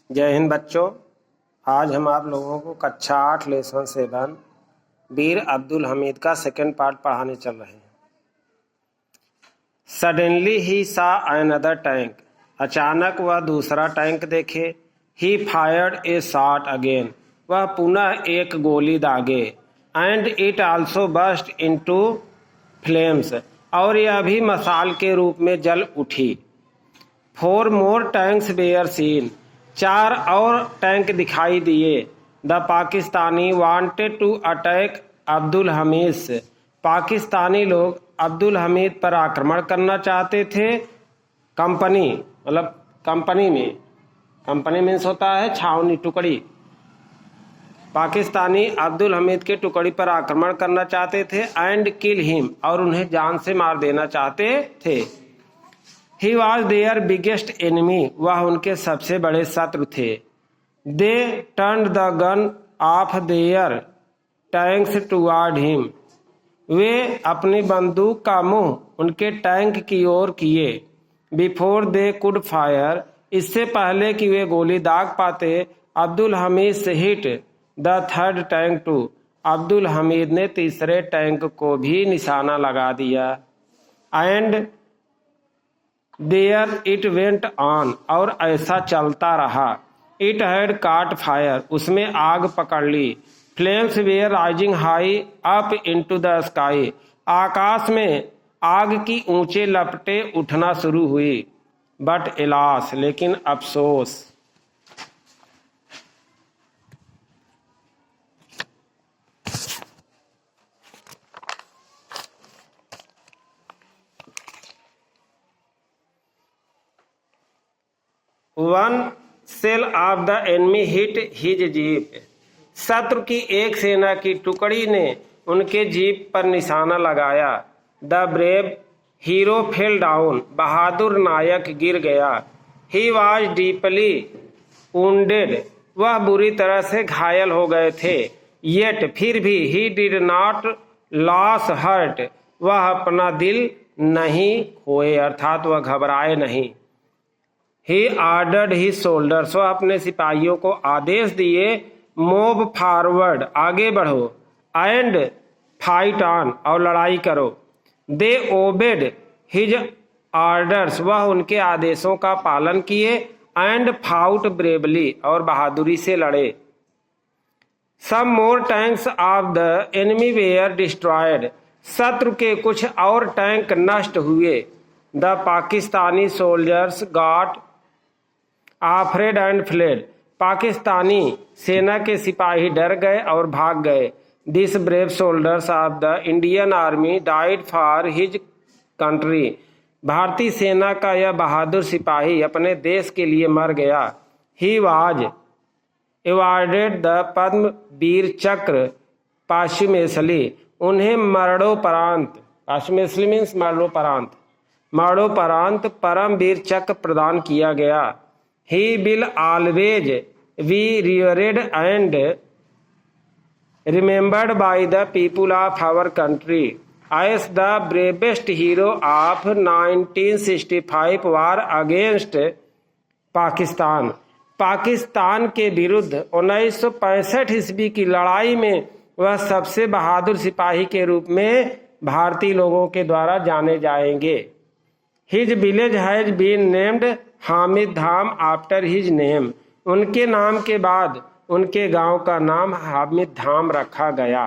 जय हिंद बच्चों। आज हम आप लोगों को कक्षा 8 लेसन 7 वीर अब्दुल हमीद का सेकंड पार्ट पढ़ाने चल रहे हैं। सडनली ही सा अनदर टैंक, अचानक वह दूसरा टैंक देखे। ही फायर्ड ए शॉट अगेन, वह पुनः एक गोली दागे। And it also burst into flames, और यह भी मसाल के रूप में जल उठी। 4 more टैंक्स वेयर सीन, 4 और टैंक दिखाई दिए। The Pakistani wanted to attack Abdul Hamid, Pakistani लोग अब्दुल हमीद पर आक्रमण करना चाहते थे। कंपनी मतलब कंपनी में, कंपनी मीन्स होता है छावनी, टुकड़ी। पाकिस्तानी अब्दुल हमीद के टुकड़ी पर आक्रमण करना चाहते थे। एंड किल हिम, और उन्हें जान से मार देना चाहते थे। He was their biggest enemy, वह उनके सबसे बड़े शत्रु थे। They turned the gun of their tanks toward him, वे अपनी बंदूक का मुंह उनके टैंक की ओर किए। Before they could fire, इससे पहले कि वे गोली दाग पाते, अब्दुल हमीद से hit the third tank too, Abdul Hamid ने तीसरे टैंक को भी निशाना लगा दिया। And there it went on, और ऐसा चलता रहा। इट हैड काट फायर, उसमें आग पकड़ ली। Flames were rising high up into the sky, आकाश में आग की ऊंचे लपटें उठना शुरू हुई। बट एलास, लेकिन अफसोस। One shell of the enemy hit his jeep, शत्रु की एक सेना की टुकड़ी ने उनके जीप पर निशाना लगाया। The brave hero fell down, बहादुर नायक गिर गया। ही वॉज डीपली वुंडेड, वह बुरी तरह से घायल हो गए थे। येट, फिर भी he did not lose heart, वह अपना दिल नहीं खोए, अर्थात वह घबराए नहीं। ही ऑर्डर्ड ही सोल्डर्स, वह अपने सिपाहियों को आदेश दिए। मूव फॉरवर्ड, आगे बढ़ो। एंड फाइट ऑन, और लड़ाई करो। दे ओबेड हिज ऑर्डर्स, वह उनके आदेशों का पालन किए। एंड फाउट ब्रेवली, और बहादुरी से लड़े। Some more tanks of the enemy were destroyed, शत्रु के कुछ और टैंक नष्ट हुए। The Pakistani soldiers got afraid and fled, Pakistani सेना के सिपाही डर गए और भाग गए। This brave soldiers of the Indian army died for his country, भारतीय सेना का यह बहादुर सिपाही अपने देश के लिए मर गया। ही वाज अवॉर्डेड द पद्म वीर चक्र पाश्चिमेसली, उन्हें मरणोपरांत, पाश्चिमेसली मीन्स मरणोपरांत, मरणोपरांत परम वीर चक्र प्रदान किया गया। He will always be revered and remembered by the people of our country as the bravest hero of 1965 war against Pakistan, Pakistan के विरुद्ध 1965 ईस्वी की लड़ाई में वह सबसे बहादुर सिपाही के रूप में भारतीय लोगों के द्वारा जाने जाएंगे। His village has been named Hamid Dham after his name, उनके नाम के बाद उनके गांव का नाम हामिद धाम रखा गया।